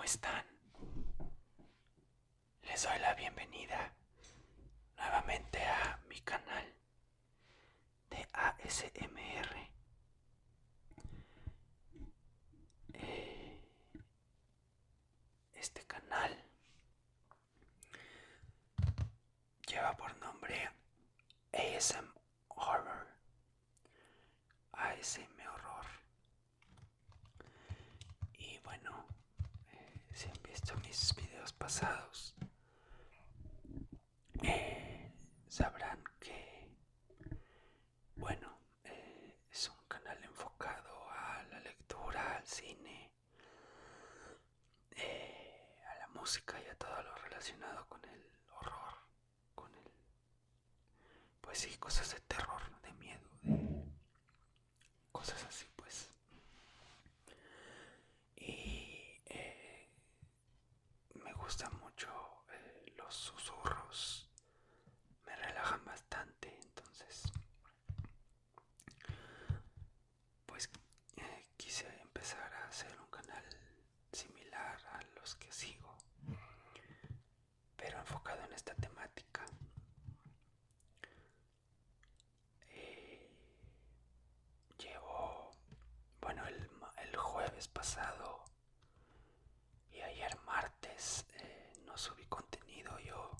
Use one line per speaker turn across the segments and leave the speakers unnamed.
están? Les doy la bienvenida nuevamente a mi canal de ASMR. Este canal lleva por nombre ASM Horror, ASM Horror. Y bueno, si han visto mis videos pasados, sabrán que, bueno, es un canal enfocado a la lectura, al cine, a la música y a todo lo relacionado con el horror, con el, pues sí, cosas de terror, de miedo, de cosas así, pues. Y me gustan mucho los susurros, me relajan bastante, entonces pues quise empezar a hacer un canal similar a los que sigo, pero enfocado en esta temática. Llevo, bueno, el jueves pasado y ayer martes no subí contenido. Yo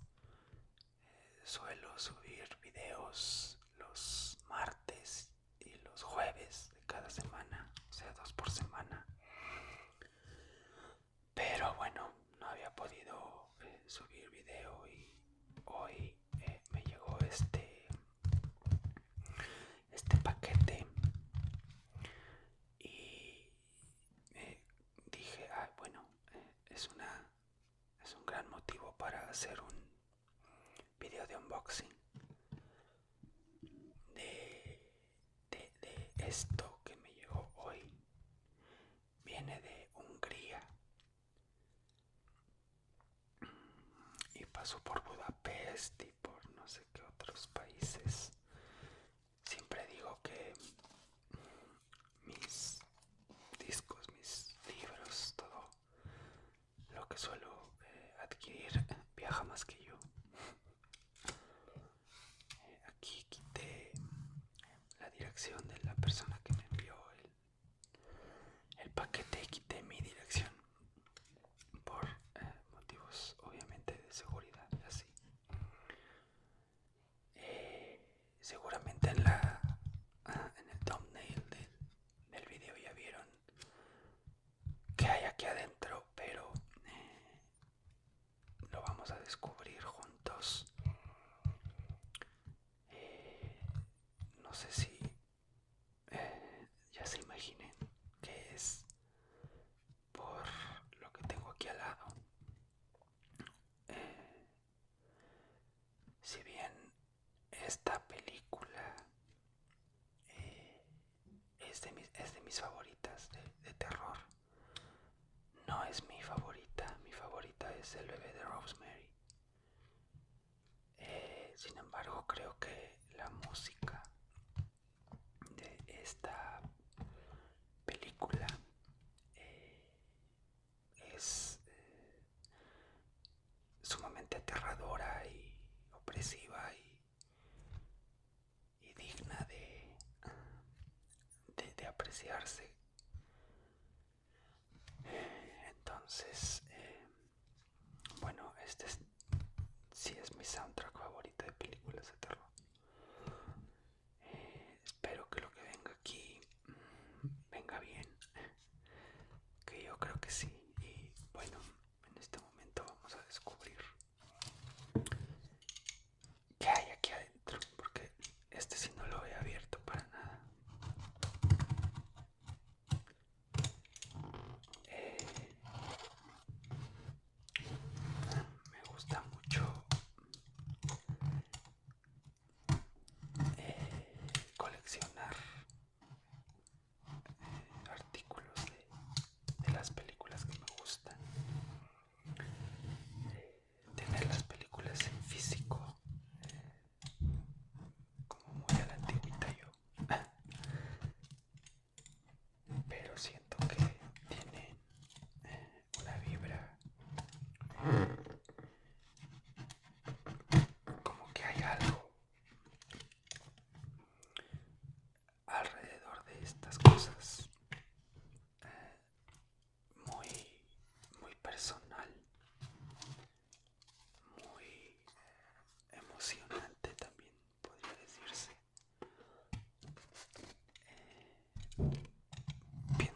suelo subir videos los martes y los jueves de cada semana, o sea, 2 por semana. Pero bueno, no había podido subir video y hoy me llegó este paquete y dije, bueno, es un gran motivo para hacer un video de unboxing de esto que me llegó hoy. Viene de Hungría y pasó por Budapest y por no sé qué otros países. Siempre digo que mis discos, mis libros, todo lo que suelo adquirir viaja más que yo. Aquí quité la dirección de la persona que me envió el paquete y quité mi dirección por motivos obviamente de seguridad y así. Seguramente en el thumbnail del video ya vieron qué hay aquí adentro, pero lo vamos a descubrir juntos. No sé si ya se imaginen qué es por lo que tengo aquí al lado. Si bien esta película es de mis favoritas de terror, no es mi favorita. Mi favorita es El bebé de Rosemary. Sin embargo, creo que la música de esta película es sumamente aterradora y opresiva y digna de apreciarse. Entonces, bueno, sí es mi soundtrack favorito de películas de terror. Espero que lo que venga aquí venga bien, que yo creo que sí. Y bueno, en este momento vamos a descubrir qué hay aquí adentro, porque sí no lo he abierto para nada. Me gusta mucho coleccionar artículos de las películas que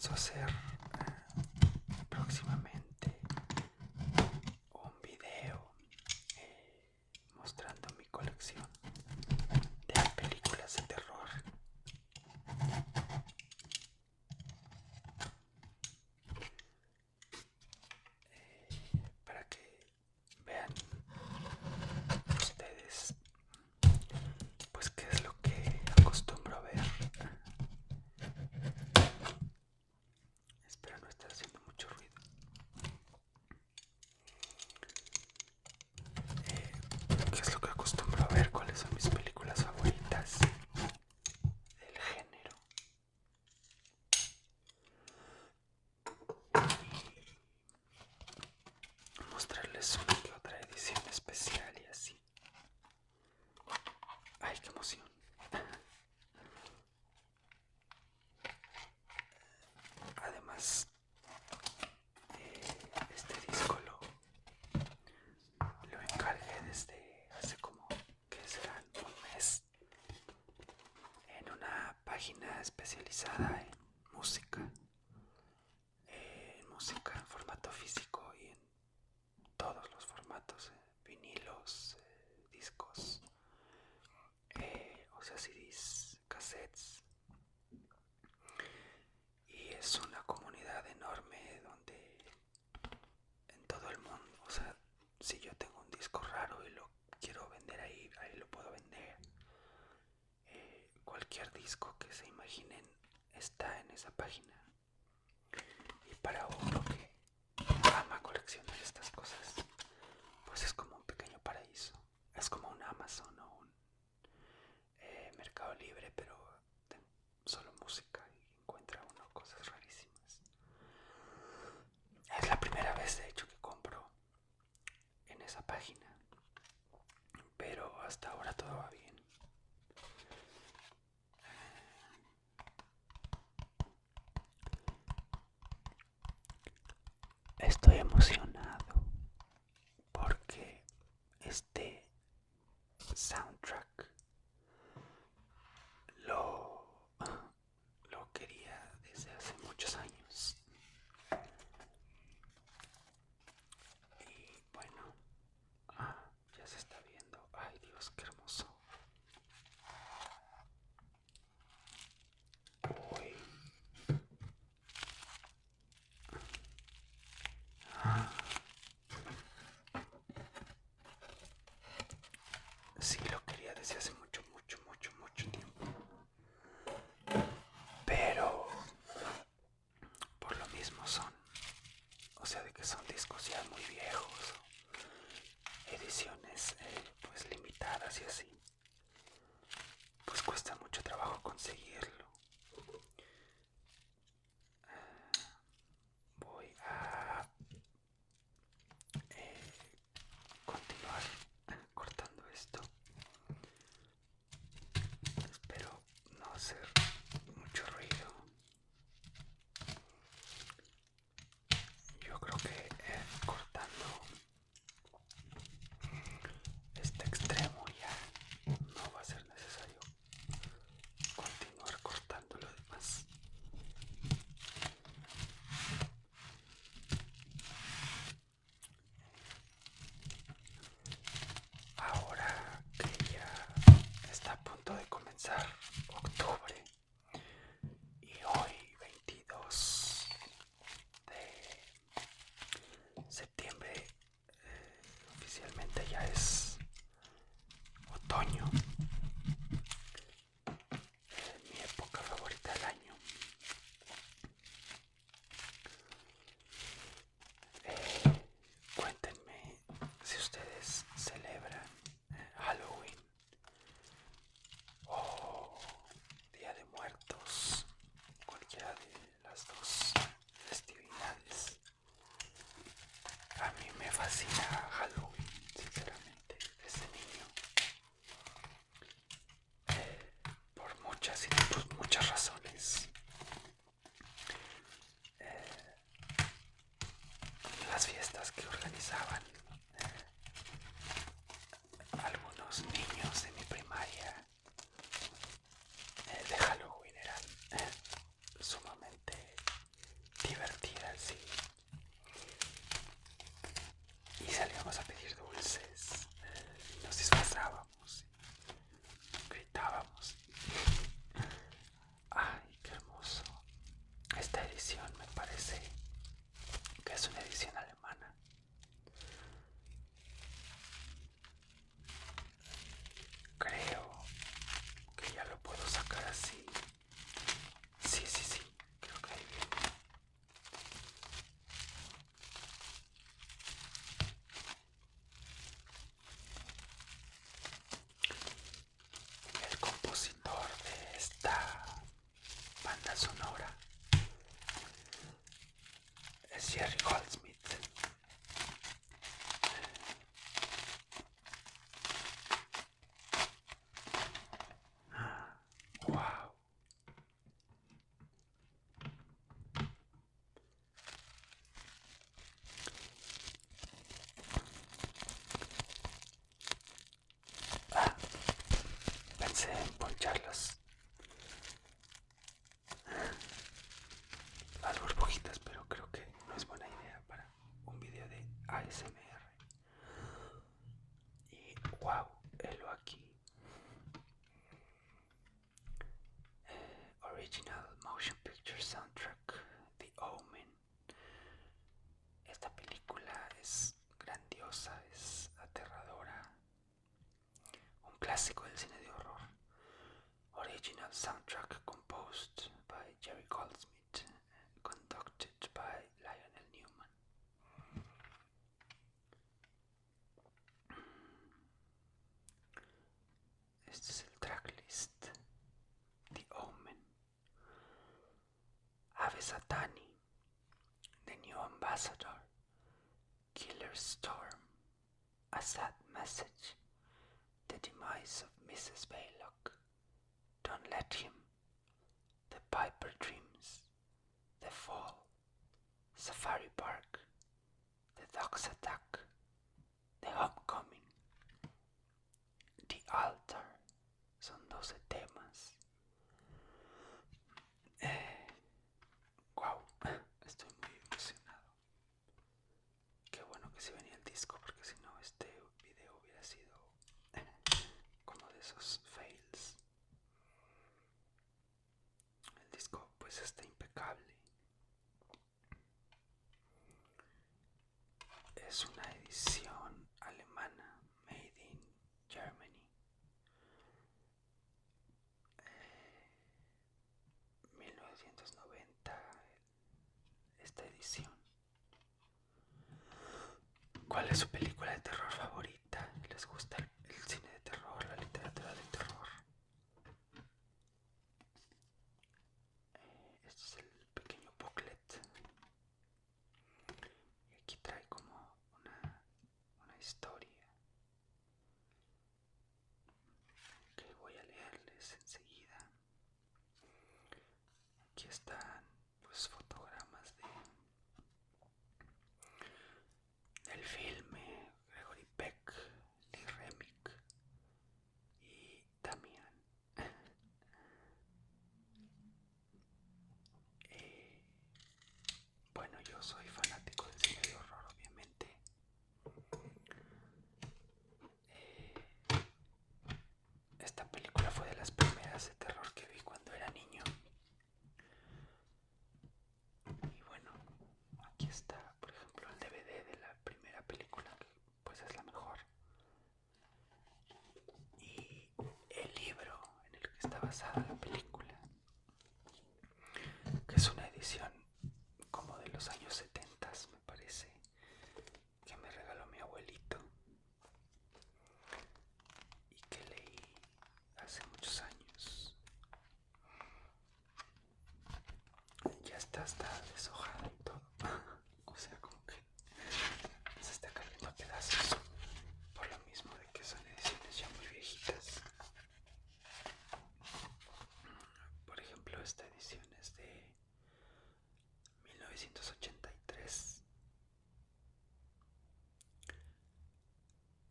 pienso hacer próximamente un video mostrando mi colección de películas de terror. Para que vean ustedes pues qué es lo que acostumbro a ver. Espero no estar haciendo mucho ruido. ¿Qué es lo que acostumbro a ver? ¿Cuáles son mis películas favoritas del género? Y mostrarles una que otra edición especial y así. ¡Ay, qué emoción! Además, este disco lo encargué desde hace como, ¿qué serán? Un mes, en una página especializada en música en formato físico y en todos los formatos, vinilos, discos, o sea, CDs, cassettes. Y es una comunidad enorme donde en todo el mundo, o sea, si yo tengo un disco raro y lo quiero vender ahí lo puedo vender. Cualquier disco que se imaginen está en esa página. Y para uno que ama coleccionar estas cosas, pues es como un pequeño paraíso. Es como un Amazon o un Mercado Libre, pero de solo música, y encuentra uno cosas rarísimas. Es la primera vez, de hecho, que compro en esa página, pero hasta ahora todo va bien. Estoy emocionado porque este soundtrack lo quería desde hace muchos años. Y bueno, ya se está viendo. Ay, Dios, qué hermoso. Uy. Sí, lo quería desde hace mucho tiempo. Pero por lo mismo o sea, de que son discos ya muy viejos, ediciones pues limitadas y así, pues cuesta mucho trabajo conseguirlo. Voy a continuar cortando esto. Espero no hacer mucho ruido. Yo creo que cortando este extremo ya no va a ser necesario continuar cortando. edición me parece que es una edición alemana. Creo que ya lo puedo sacar así. Sí, sí, sí, creo que ahí viene. El compositor de esta banda sonora es Goldsmith. Wow. Pensé en poncharlas las burbujitas, pero creo que no es buena idea para un video de ASMR. Y wow, helo aquí. Original Motion Picture Soundtrack, The Omen. Esta película es grandiosa, es aterradora. Un clásico del cine de horror. Original soundtrack composed by Jerry Goldsmith, conducted by Lionel Newman. Este es el tracklist. The Omen. Ave Satani. The New Ambassador. Killer Storm. A Sad Message. The Demise of Mrs. Baylock. Don't Let Him. The Piper Dreams. The Fall. Safari Park. The Dogs Attack. The Homecoming. The Altar. Son 12 temas. Wow, estoy muy emocionado. Qué bueno que sí venía el disco, porque si no este video hubiera sido como de esos fails. El disco pues está impecable. Es una edición alemana, made in Germany. 1990 esta edición. ¿Cuál es su película de terror favorita? ¿Les gusta el cine de terror, la literatura de terror? Este es el pequeño booklet. Y aquí trae como una historia que voy a leerles enseguida. Aquí están pues fotogramas del filme, Gregory Peck, Lee Remick y Damián. Bueno, yo soy fanático del cine de horror, obviamente. Esta película fue de las primeras de terror que vi cuando era niño. Y bueno, aquí está, por ejemplo, el DVD de la primera película, que pues es la mejor. Y el libro en el que está basada la película, que es una edición como de los años 70, me parece, que me regaló mi abuelito y que leí hace muchos años. Ya está deshojada y todo. O sea, como que se está cayendo a pedazos, por lo mismo de que son ediciones ya muy viejitas. Por ejemplo, esta edición es de 1983.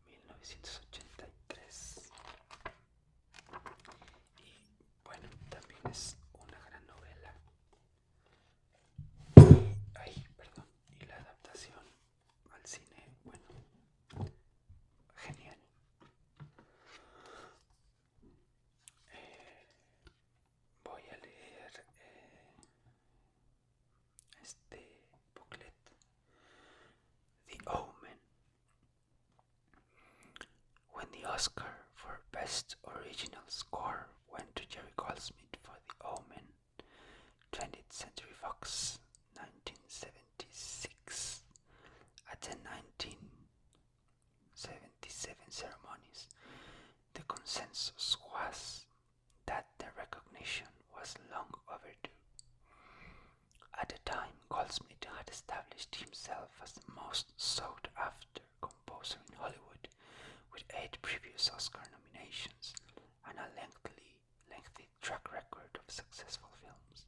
1983. Y bueno, también es una gran novela. Perdón. Y la adaptación al cine, bueno, genial. Voy a leer este booklet. The Omen. When the Oscar for Best Original Score went to Jerry Goldsmith for The Omen, 20th Century Fox, 1976, at the 1977 ceremonies, the consensus was that the recognition was long overdue. At the time, Goldsmith had established himself as the most sought-after composer in Hollywood, with 8 previous Oscar nominations and a lengthy track record of successful films.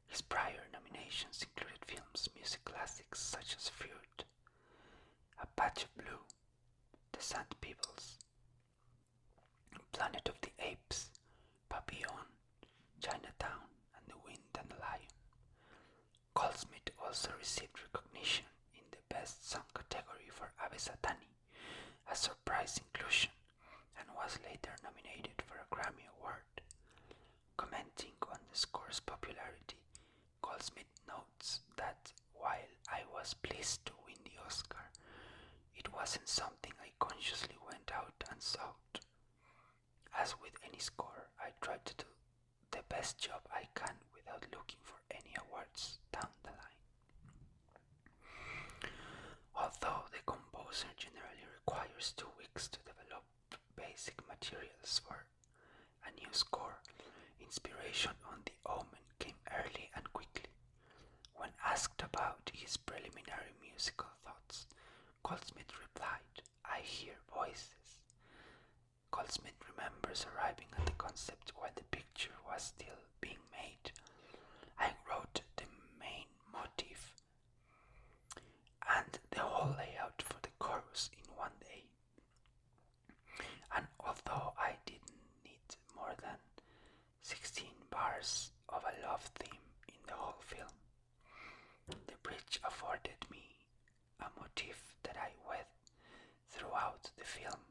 His prior nominations included films music classics such as Fruit, A Patch of Blue, The Sand Peoples, Planet of the Apes, Papillon, Chinatown, and The Wind and the Lion. Goldsmith also received recognition in the Best Song category for Ave Satani, a surprise inclusion, and was later nominated for a Grammy Award. Commenting on the score's popularity, Goldsmith notes that while I was pleased to win the Oscar, it wasn't something I consciously went out and sought. As with any score, I try to do the best job I can without looking for any awards down the line. Although the composer generally requires 2 weeks to develop basic materials for a new score, inspiration on The Omen came early and quickly. When asked about his preliminary musical thoughts, Goldsmith replied, "I hear voices." Goldsmith remembers arriving at the concept while the picture was still being made. "I wrote the main motif and the whole layout for the chorus in one day. And although I didn't need more than 16 bars of a love theme in the whole film, the bridge afforded me a motif that I wed throughout the film.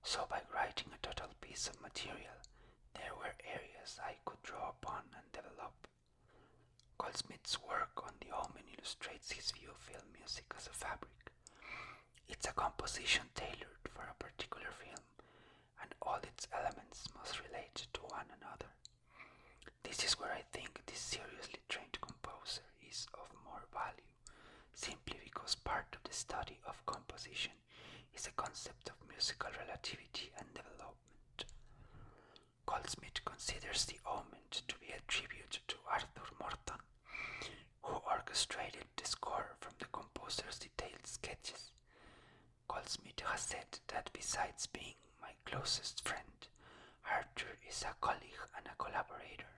So by writing a total piece of material, there were areas I could draw upon and develop." Goldsmith's work on The Omen illustrates his view of film music as a fabric. It's a composition tailored for a particular film, and all its elements must relate to one another. This is where I think this seriously trained composer is of more value, simply because part of the study of composition is a concept of musical relativity and development. Goldsmith considers The Omen to be a tribute to Arthur Morton, who orchestrated the score from the composer's detailed sketches. Goldsmith has said that besides being my closest friend, Arthur is a colleague and a collaborator.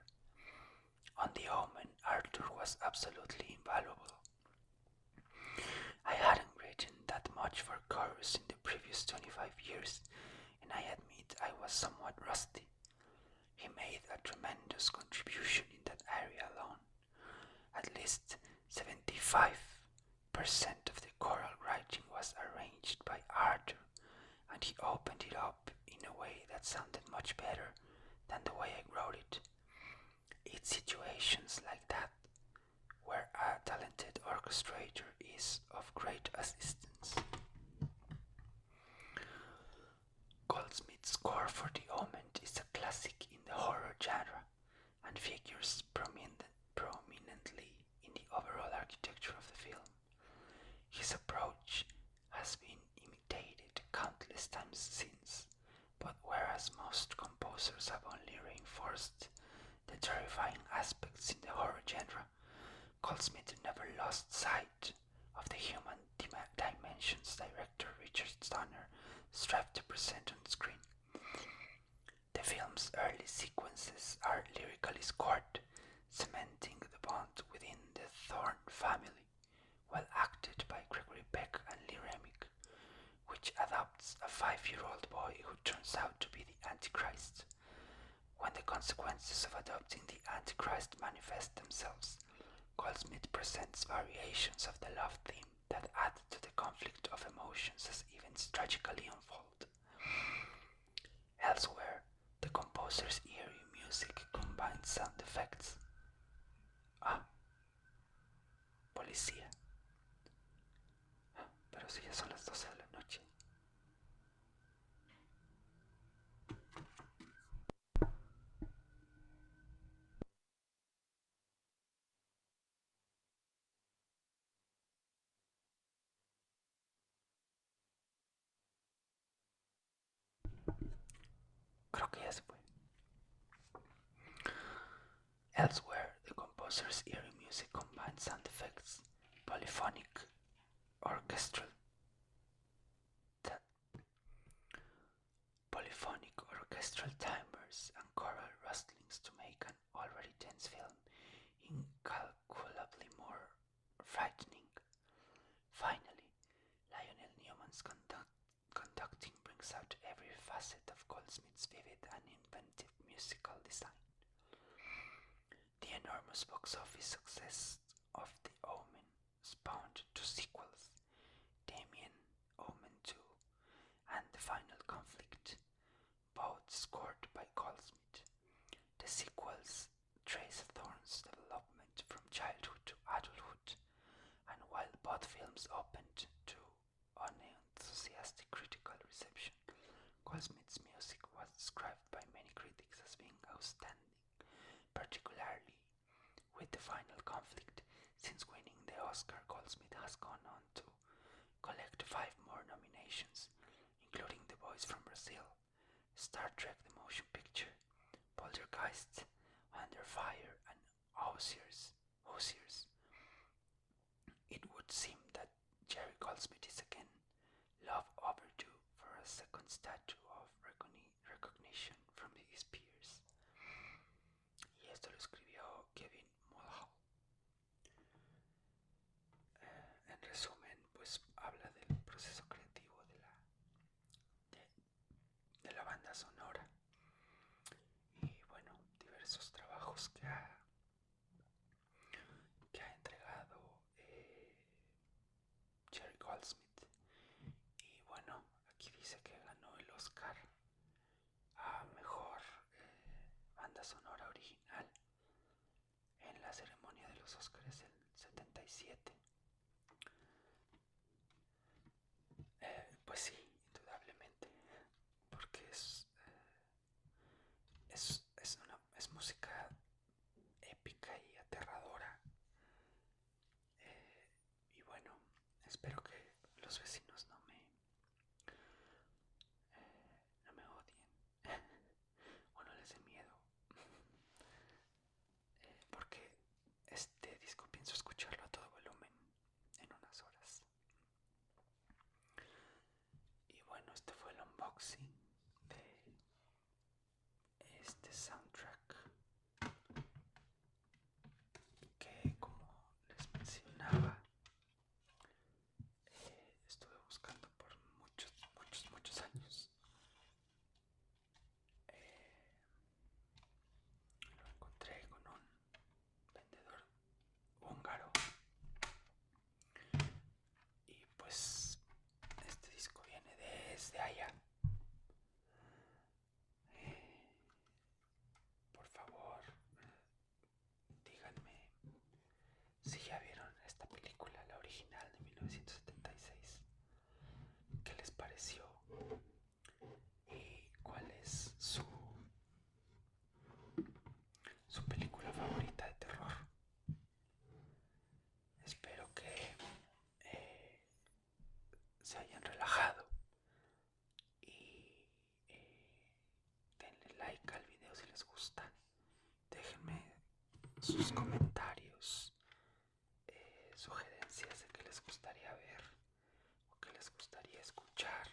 On The Omen, Arthur was absolutely invaluable. I hadn't written that much for chorus in the previous 25 years, and I admit I was somewhat rusty. He made a tremendous contribution in that area alone. At least 75% of the choral writing was arranged by Arthur, and he opened it up in a way that sounded much better than the way I wrote it. It's situations like that where a talented orchestrator is of great assistance. Goldsmith's score for The Omen is a classic in the horror genre and figures prominently in the overall architecture of the film. His approach has been imitated countless times since, but whereas most composers have only reinforced the terrifying aspects in the horror genre, Goldsmith never lost sight of the human dimensions director Richard Donner strived to present on screen. The film's early sequences are lyrically scored, cementing the bond within the Thorne family, well acted by Gregory Peck and Lee Remick, which adopts a 5-year-old boy who turns out to be the Antichrist. When the consequences of adopting the Antichrist manifest themselves, Goldsmith presents variations of the love theme that add to the conflict of emotions as events tragically unfold. Elsewhere, the composer's eerie music combines sound effects. policía. Pero si ya son las 12 de la noche. Creo que ya se fue. Elsewhere, the composer's eerie music combines sound effects, polyphonic, orchestral, timers, and choral rustlings to make an already tense film incalculably more frightening. Finally, Lionel Newman's conducting brings out every facet of Goldsmith's vivid and inventive musical design. The enormous box office success of The Omen spawned two sequels, Damien Omen 2 and The Final Conflict, both scored by Goldsmith. The sequels trace Thorne's development from childhood to adulthood, and while both films opened to unenthusiastic critical reception, Goldsmith's music was described by many critics as being outstanding, particularly with The Final Conflict. Since winning the Oscar, Goldsmith has gone on to collect 5 more nominations, including The Boys from Brazil, Star Trek The Motion Picture, Poltergeist, Under Fire, and Hoosiers. It would seem that Jerry Goldsmith is again long overdue for a second statue of recognition from his peers. Y esto lo escribió Kevin Mulhall. En resumen, pues habla del proceso creativo de la banda sonora y bueno, diversos trabajos que ha entregado Jerry Goldsmith. Y bueno, aquí dice que ganó el Oscar a mejor banda sonora original en la ceremonia de los Oscars del 77. Pues sí, indudablemente, porque es música épica y aterradora. Y bueno, espero que los vecinos no me odien o no les dé miedo, porque este disco pienso escucharlo a todo volumen en unas horas. Y bueno, este fue el unboxing de este soundtrack que, como les mencionaba, estuve buscando por muchos años. Lo encontré con un vendedor húngaro y pues este disco viene desde allá. Por favor, díganme si ya vieron esta película, la original de 1976. ¿Qué les pareció? ¿Y cuál es su película favorita de terror? Espero que se hayan relajado y denle like al video si les gusta. Déjenme sus comentarios, sugerencias de qué les gustaría ver o qué les gustaría escuchar.